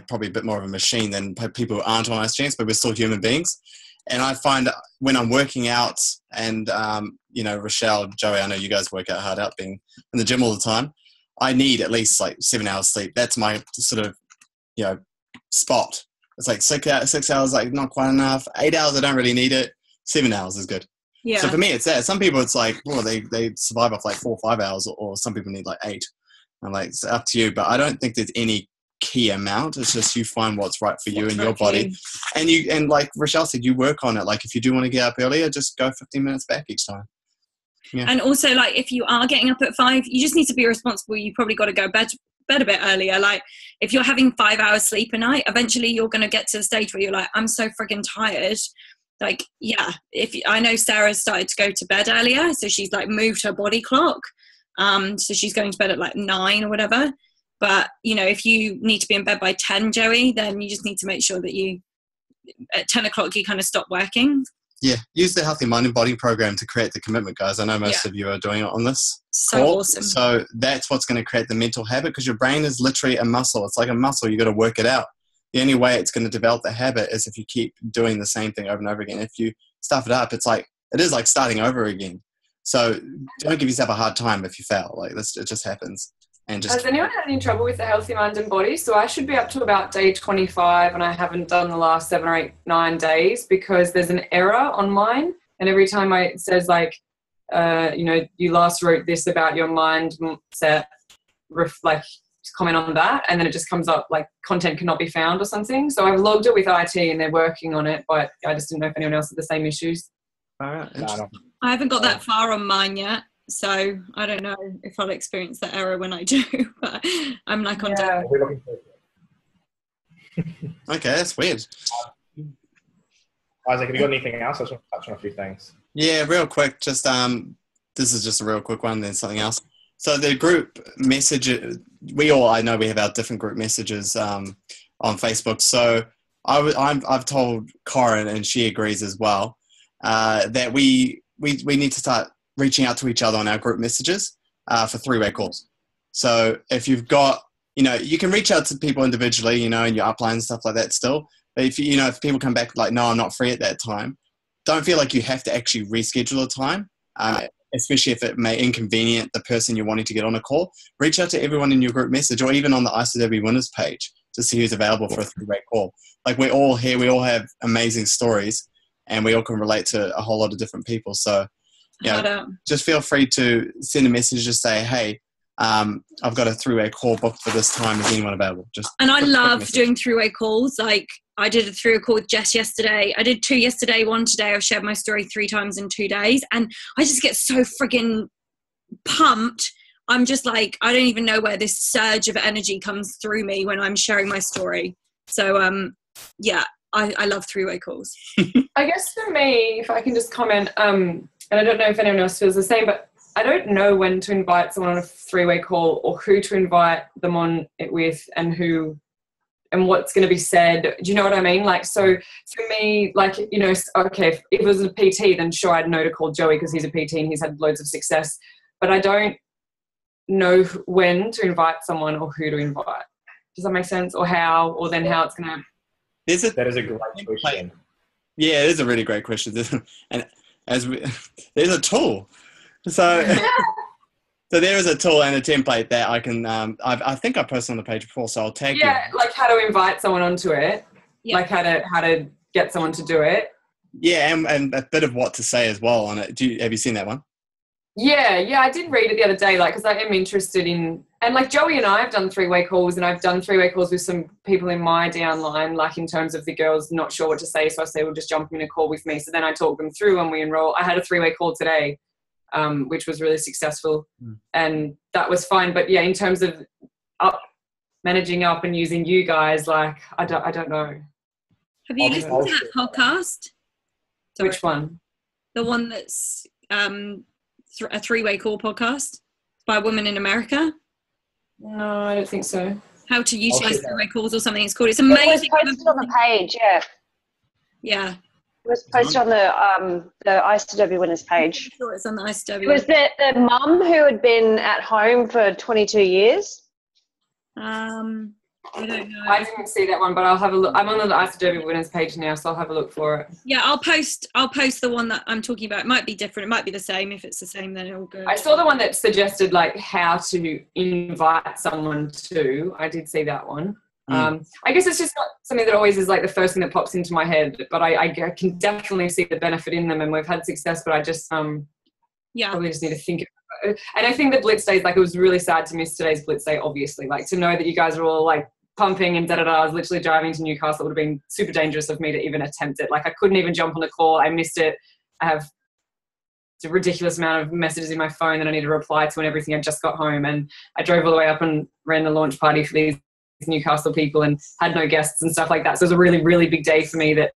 probably a bit more of a machine than people who aren't on isogenics, but we're still human beings. And I find when I'm working out and, Rochelle, Joey, I know you guys work out hard out being in the gym all the time. I need at least like 7 hours sleep. That's my sort of, spot. It's like 6 hours, like not quite enough. 8 hours, I don't really need it. 7 hours is good. Yeah. So for me, it's that. Some people, it's like, they survive off like 4 or 5 hours, or some people need like 8. I'm like, it's up to you. But I don't think there's any key amount. It's just you find what's right for you and your body. And like Rochelle said, you work on it. Like if you do want to get up earlier, just go 15 minutes back each time. Yeah. And also, like, if you are getting up at 5, you just need to be responsible. You probably got to go bed a bit earlier. Like if you're having 5 hours sleep a night, eventually you're going to get to the stage where you're like, I'm so friggin' tired. Like, yeah, I know Sarah's started to go to bed earlier, so she's like moved her body clock. So she's going to bed at like 9 or whatever. But, if you need to be in bed by 10, Joey, then you just need to make sure that at 10 o'clock, you kind of stop working. Yeah. Use the Healthy Mind and Body program to create the commitment, guys. I know most of you are doing it on this. So awesome. So that's what's going to create the mental habit, because your brain is literally a muscle. It's like a muscle. You got to work it out. The only way it's going to develop the habit is if you keep doing the same thing over and over again. If you stuff it up, it is like starting over again. So don't give yourself a hard time if you fail. Like this, it just happens. Has anyone had any trouble with the Healthy Mind and Body? So I should be up to about day 25 and I haven't done the last 7 or 8, 9 days because there's an error on mine. And every time it says like, you last wrote this about your mindset, comment on that. And then it just comes up like content cannot be found or something. So I've logged it with IT and they're working on it, but I just didn't know if anyone else had the same issues. All right. I haven't got that far on mine yet. So I don't know if I'll experience that error when I do, but I'm like on day. Okay, that's weird. Isaac, have you got anything else? I just want to touch on a few things. Yeah, real quick. Just this is just a real quick one, then something else. So the group message, I know we have our different group messages on Facebook. So I've told Corin, and she agrees as well, that we need to start reaching out to each other on our group messages for 3-way calls. So if you've got, you can reach out to people individually, in your upline and stuff like that still. But if people come back like, no, I'm not free at that time, don't feel like you have to actually reschedule a time, especially if it may inconvenience the person you're wanting to get on a call. Reach out to everyone in your group message or even on the IsaDerby winners page to see who's available for a 3-way call. Like we're all here, we all have amazing stories and we all can relate to a whole lot of different people. So, just feel free to send a message, just say, hey, I've got a 3-way call booked for this time. Is anyone available? And I love doing 3-way calls. Like I did a 3-way call with Jess yesterday. I did 2 yesterday, 1 today. I've shared my story 3 times in 2 days. And I just get so friggin' pumped. I'm just like, I don't even know where this surge of energy comes through me when I'm sharing my story. So, I love 3-way calls. I guess for me, if I can just comment, and I don't know if anyone else feels the same, but I don't know when to invite someone on a 3-way call or who to invite them on it with and what's going to be said. Do you know what I mean? Like, so for me, like, okay, if it was a PT, then sure, I'd know to call Joey because he's a PT and he's had loads of success. But I don't know when to invite someone or who to invite. Does that make sense? Or how, or then how it's going to... That is a great question. Yeah, it is a really great question. And there's a tool. So there is a tool and a template that I can, I think I posted on the page before, so I'll tag you. Yeah, like how to invite someone onto it. Yeah. Like how to get someone to do it. Yeah, and a bit of what to say as well on it. Have you seen that one? Yeah, I did read it the other day, like, because I am interested in, and like Joey and I have done 3-way calls, and I've done 3-way calls with some people in my downline, like in terms of the girls not sure what to say, so I say, well, just jump in a call with me. So then I talk them through and we enroll. I had a 3-way call today, which was really successful, and that was fine. But yeah, in terms of managing up and using you guys, like, I don't know. Have you listened to that podcast? Sorry. Which one? The one that's a three-way call podcast by a woman in America. No, I don't think so. How to utilize three-way calls or something it's called. It's amazing. It was posted on the page, yeah. Yeah. It was posted on the IsaDerby winners page. I'm sure it's on the IsaDerby. It was the mum who had been at home for 22 years. I don't know. I didn't see that one, but I'll have a look. I'm on the IsaDerby winners page now, so I'll have a look for it. Yeah, I'll post the one that I'm talking about. It might be different. It might be the same. If it's the same, then it'll go. I saw the one that suggested like how to invite someone to. I did see that one. I guess it's just not something that always is like the first thing that pops into my head, but I can definitely see the benefit in them, and we've had success, but I just probably just need to think about it. And I think the Blitz Days, like, it was really sad to miss today's Blitz Day, obviously, like, to know that you guys are all like pumping and I was literally driving to Newcastle. It would have been super dangerous of me to even attempt it. Like, I couldn't even jump on the call. I missed it. I have a ridiculous amount of messages in my phone that I need to reply to and everything. I just got home and I drove all the way up and ran the launch party for these Newcastle people and had no guests and stuff like that. So it was a really, really big day for me that,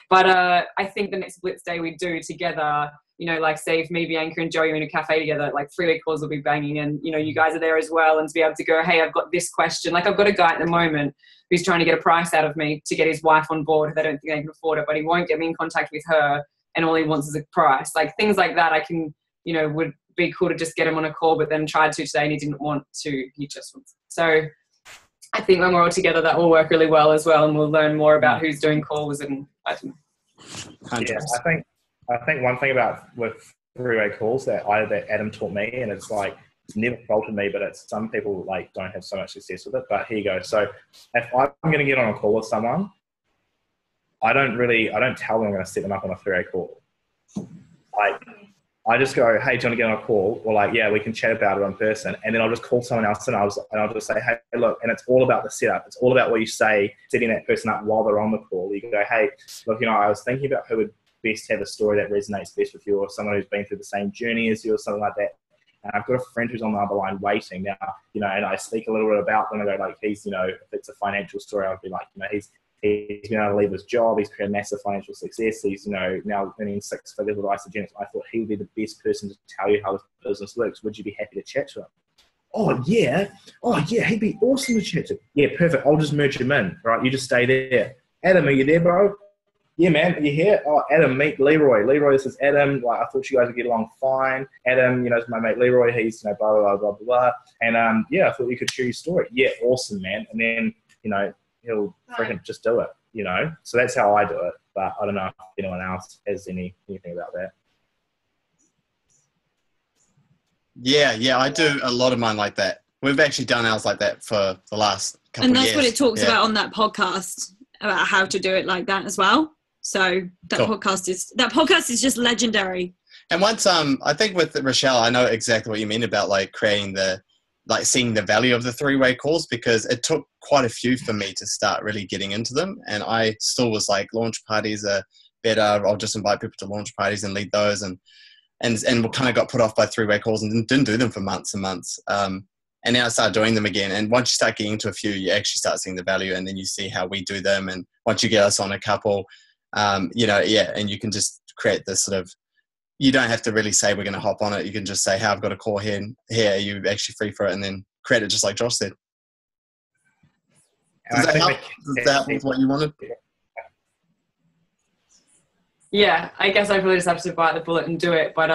But I think the next Blitz Day we do together, you know, like say if me, Bianca and Joey are in a cafe together, like three-way calls will be banging and, you know, you guys are there as well, and to be able to go, hey, I've got this question. Like I've got a guy at the moment who's trying to get a price out of me to get his wife on board. They don't think they can afford it, but he won't get me in contact with her and all he wants is a price. Like things like that I can, you know, would be cool to just get him on a call, but then tried to today and he didn't want to. He just wants. So I think when we're all together, that will work really well as well, and we'll learn more about who's doing calls and I don't know. Yeah, I think one thing about with three-way calls that Adam taught me, and it's like it's never faulted me, but it's some people like don't have so much success with it. But here you go. So if I'm going to get on a call with someone, I don't tell them I'm going to set them up on a three-way call. Like I just go, hey, do you want to get on a call? Or like, yeah, we can chat about it in person. And then I'll just call someone else and I'll just say, hey, look, and it's all about the setup. It's all about what you say, setting that person up while they're on the call. You can go, hey, look, you know, I was thinking about who would best have a story that resonates best with you, or someone who's been through the same journey as you or something like that. And I've got a friend who's on the other line waiting now, you know, and I speak a little bit about them. I go like, he's, you know, if it's a financial story, I'd be like, you know, he's been able to leave his job. He's created massive financial success. He's, you know, now earning 6 figures with IsaDerby. I thought he would be the best person to tell you how this business works. Would you be happy to chat to him? Oh yeah, he'd be awesome to chat to. Yeah, perfect. I'll just merge him in. Right, you just stay there. Adam, are you there, bro? Yeah, man, are you here? Oh, Adam, meet Leroy. Leroy, this is Adam. Like, I thought you guys would get along fine. Adam, you know, is my mate Leroy. He's, you know, blah, blah, blah, blah, blah. And, yeah, I thought you could share your story. Yeah, awesome, man. And then, you know, he'll freaking just do it, you know? So that's how I do it. But I don't know if anyone else has anything about that. Yeah, I do a lot of mine like that. We've actually done ours like that for the last couple of years. And that's what it talks about on that podcast, about how to do it like that as well. So that podcast is just legendary. And once I think with Rochelle, I know exactly what you mean about like creating seeing the value of the three-way calls, because it took quite a few for me to start really getting into them. And I still was like, launch parties are better. I'll just invite people to launch parties and lead those. And we kind of got put off by three-way calls and didn't do them for months and months. And now I started doing them again. And once you start getting into a few, you actually start seeing the value, and then you see how we do them. And once you get us on a couple, you know, yeah, and you can just create this sort of, you don't have to really say we're going to hop on it. You can just say, hey, I've got a call here. Are you actually free for it? And then create it just like Josh said. Does that help? Does that help with what you wanted? Yeah, I guess I probably just have to bite the bullet and do it. But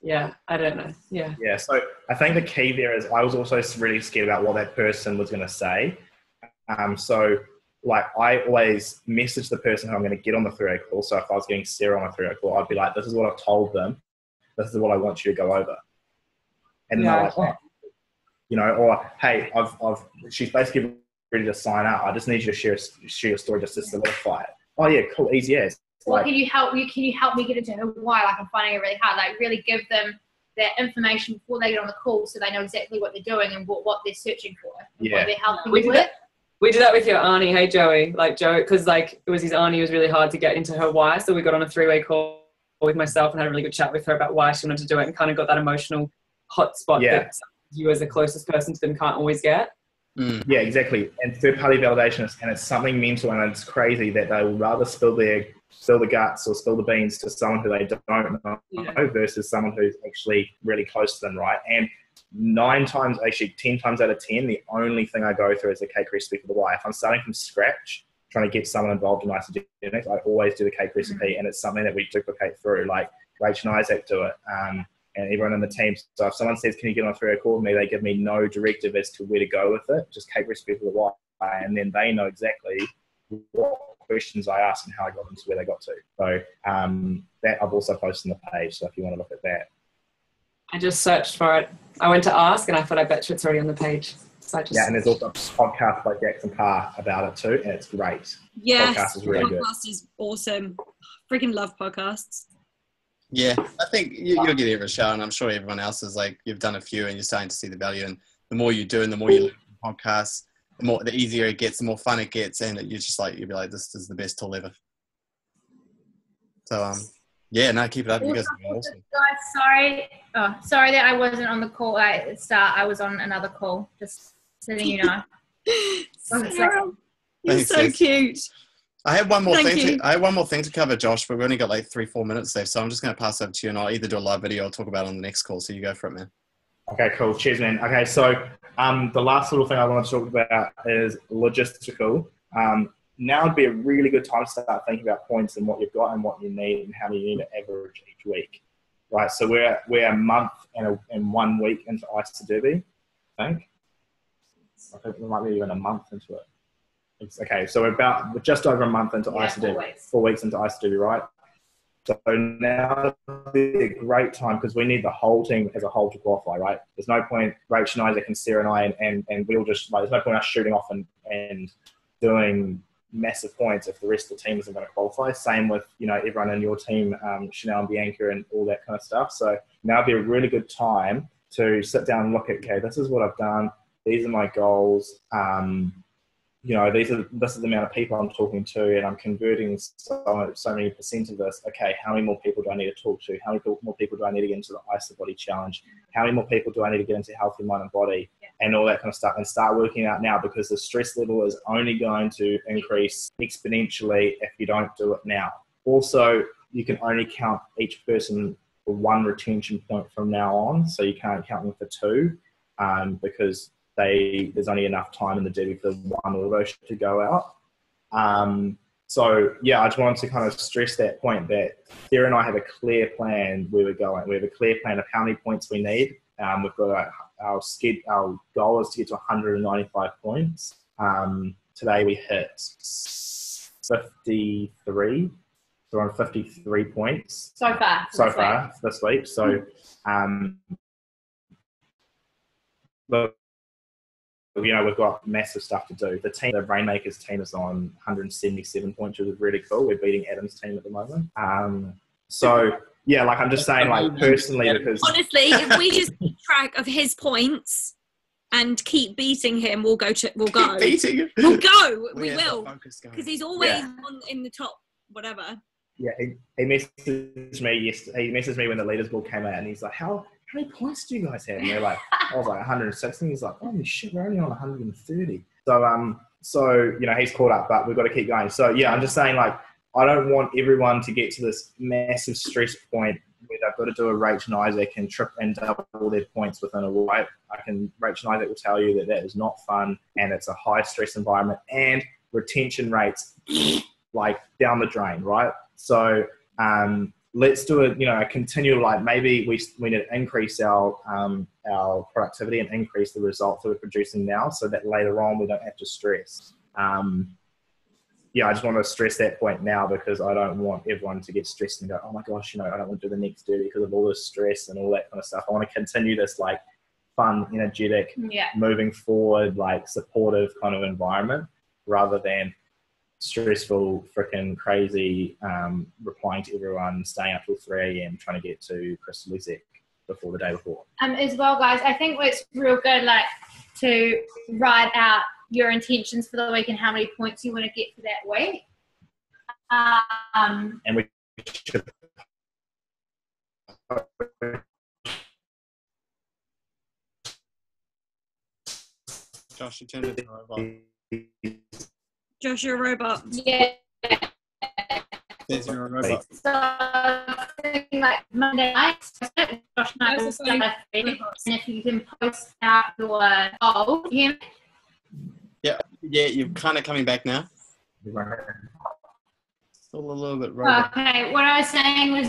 yeah, I don't know. Yeah. Yeah. So I think the key there is I was also really scared about what that person was going to say. So like I always message the person who I'm going to get on the three-way call. So if I was getting Sarah on a three-way call, I'd be like, this is what I've told them. This is what I want you to go over. And they're like, oh, you know, or hey, she's basically ready to sign up. I just need you to share your story just to solidify it. Oh yeah, cool, easy as. Well, can you help me get into her why? Like, I'm finding it really hard. Like, really give them that information before they get on the call, so they know exactly what they're doing and what they're searching for. Yeah. What they're helping with. We did that with your auntie, hey Joey. Like Joe, because like it was his auntie was really hard to get into her why, so we got on a three-way call with myself and had a really good chat with her about why she wanted to do it, and kind of got that emotional hot spot that you as the closest person to them can't always get. Yeah, exactly. And third-party validation and it's something mental, and it's crazy that they would rather spill the guts or spill the beans to someone who they don't know versus someone who's actually really close to them, right? And 10 times out of 10, the only thing I go through is the cake recipe for the why. If I'm starting from scratch, trying to get someone involved in IsaDerby, I always do the cake recipe, and it's something that we duplicate through. Like Rach and Isaac do it. And everyone in the team. So if someone says, can you get on a 3-hour call with me? They give me no directive as to where to go with it, just cake recipe for the why. And then they know exactly what questions I asked and how I got them to where they got to. So that I've also posted on the page. So if you want to look at that. I just searched for it. I went to ask and I thought, I bet you it's already on the page. So I just and there's also a podcast by Jackson Parr about it too. And it's great. Yes. Podcast is really good. Podcast is awesome. Freaking love podcasts. Yeah, I think you'll give it a shot, and I'm sure everyone else is like, you've done a few and you're starting to see the value, and the more you do and the more you learn from podcasts, the easier it gets, the more fun it gets, and you're just like, you'll be like, this is the best tool ever. So, yeah, no, keep it up. You guys are awesome. Guys, sorry that I wasn't on the call at the start. I was on another call, just so that you know. Sarah, you're Thanks, so sis. cute. I have one more thing to cover, Josh, but we only got like 3-4 minutes left, so I'm just going to pass over to you, and I'll either do a live video or talk about it on the next call. So you go for it, man. Okay, cool. Cheers, man. Okay, so the last little thing I want to talk about is logistical. Now would be a really good time to start thinking about points and what you've got and what you need and how many you need to average each week. Right, so we're a month and 1 week into IsaDerby, I think. I think we might be even a month into it. Okay, so we're just over a month into IsaDerby, 4 weeks into IsaDerby, right? So now would be a great time because we need the whole team as a whole to qualify, right? There's no point, Rach and Isaac and Sarah and I, and we'll just, like, there's no point us shooting off and doing massive points if the rest of the team isn't going to qualify. Same with, everyone in your team, Chanel and Bianca and all that kind of stuff. So now would be a really good time to sit down and look at, okay, this is what I've done. These are my goals. This is the amount of people I'm talking to, and I'm converting so many percent of this. Okay, how many more people do I need to talk to? How many more people do I need to get into the IsaBody challenge? How many more people do I need to get into Healthy Mind and Body? And all that kind of stuff, and start working out now, because the stress level is only going to increase exponentially if you don't do it now. Also, you can only count each person for 1 retention point from now on, so you can't count them for 2, because there's only enough time in the derby for 1 auto to go out. So yeah, I just wanted to kind of stress that point that Sarah and I have a clear plan where we're going. We have a clear plan of how many points we need. We've got our goal is to get to 195 points. Today we hit 53. So we're on 53 points. So far this week. So, look, we've got massive stuff to do. The Rainmakers team is on 177 points, which is really cool. We're beating Adam's team at the moment. So yeah, like I'm just saying, like personally, because honestly, if we just keep track of his points and keep beating him, we'll go. We'll go. Beating him. We'll go. We Yeah, will, because because he's always in the top. Whatever. Yeah, he messaged me yesterday. He messaged me when the leaders board came out, and he's like, "How many points do you guys have?" And they're like, "I was like 160." He's like, "Holy shit, we're only on 130." So he's caught up, but we've got to keep going. So yeah, I'm just saying, like, I don't want everyone to get to this massive stress point where they've got to do a Rach and Isaac and trip and double their points within a week. Rach and Isaac will tell you that is not fun, and it's a high stress environment, and retention rates like down the drain, right? So let's do a continual, like, maybe we need to increase our productivity and increase the results that we're producing now, so that later on we don't have to stress. I just want to stress that point now, because I don't want everyone to get stressed and go, oh my gosh, I don't want to do the next derby because of all this stress and all that kind of stuff. I want to continue this like fun, energetic, moving forward, like supportive kind of environment, rather than stressful, freaking crazy, replying to everyone, staying up till 3 a.m. trying to get to Crystal Exec before the day before. As well, guys, I think it's real good, like, to write out your intentions for the week and how many points you want to get for that week. And we should Josh, you turned into a robot. Josh, you're a robot. Yeah. Says you're a robot. So like Monday night, Josh and I will start at 3, and if you can post out your goal, you hear me? Yeah, you're kind of coming back now. Still a little bit robot. Okay, what I was saying was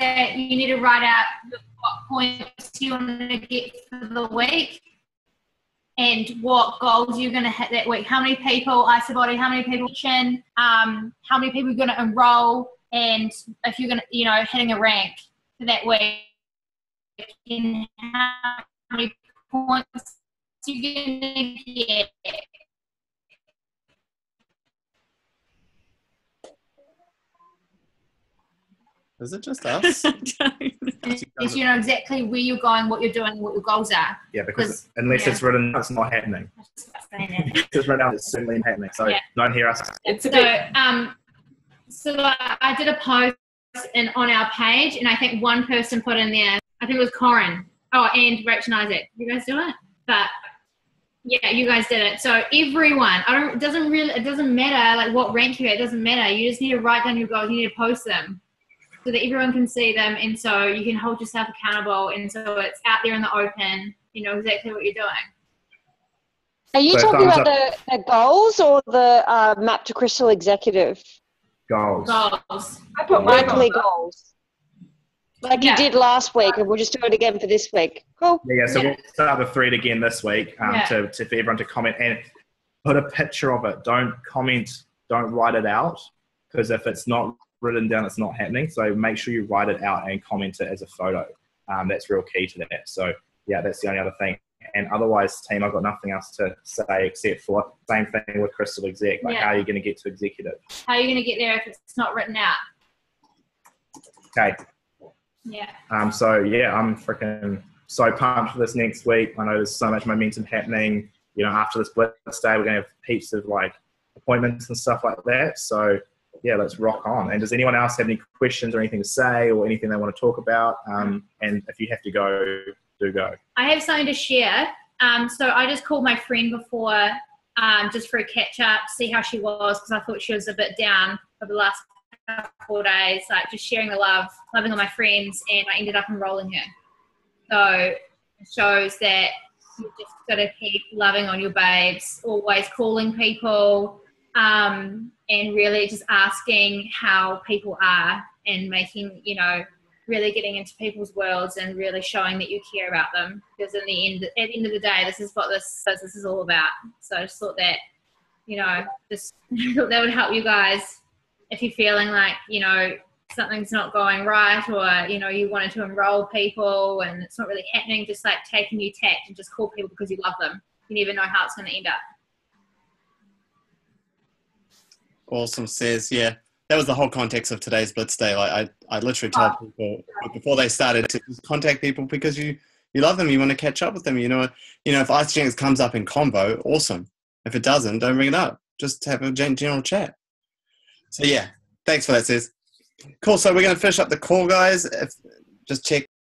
that you need to write out what points you want to get for the week and what goals you're going to hit that week. How many people, IsaDerby, how many people how many people you're going to enroll, and if you're going to, you know, hitting a rank for that week, and how many points you're going to get. Is it just us? Is you know exactly where you're going, what you're doing, what your goals are. Yeah, because unless it's written, it's not happening. If it's written out, it's certainly happening. So don't hear us. It's a bit. So I did a post on our page, and I think one person put in there, I think it was Corin. Oh, and Rachel and Isaac. You guys do it? But yeah, you guys did it. So everyone, it doesn't matter like what rank you're at, it doesn't matter. You just need to write down your goals, you need to post them, so that everyone can see them, and so you can hold yourself accountable, and so it's out there in the open. You know exactly what you're doing. Are you talking about the goals or the Map to Crystal Executive? Goals. Goals. I put my Weekly goals. Like you did last week, and we'll just do it again for this week. Cool. Yeah, so we'll start the thread again this week for everyone to comment and put a picture of it. Don't comment, don't write it out, because if it's not written down, it's not happening. So make sure you write it out and comment it as a photo. That's real key to that. So yeah, that's the only other thing. And otherwise, team, I've got nothing else to say except for same thing with Crystal Exec. Like, how are you going to get to executive? How are you going to get there if it's not written out? Okay. Yeah. So yeah, I'm freaking so pumped for this next week. I know there's so much momentum happening. You know, after this Blitz Day, we're going to have heaps of like appointments and stuff like that. So yeah, let's rock on. And does anyone else have any questions or anything to say or anything they want to talk about? And if you have to go, do go. I have something to share. So I just called my friend before just for a catch up, see how she was, because I thought she was a bit down for the last 4 days, like just sharing the love, loving on my friends, and I ended up enrolling her. So it shows that you just got to keep loving on your babes, always calling people, and really just asking how people are, and making, you know, really getting into people's worlds and really showing that you care about them, because at the end of the day, this is what this is all about. So I just thought that, you know, just that would help you guys if you're feeling like, you know, something's not going right, or, you know, you wanted to enroll people and it's not really happening. Just like take a new tact and just call people because you love them. You never know how it's going to end up. Awesome, says, yeah. That was the whole context of today's Blitz Day. Like I literally told people before they started to just contact people because you love them, you want to catch up with them. You know, if IsaDerby comes up in convo, awesome. If it doesn't, don't bring it up. Just have a general chat. So yeah, thanks for that, Sis. Cool. So we're going to finish up the call, guys. Just check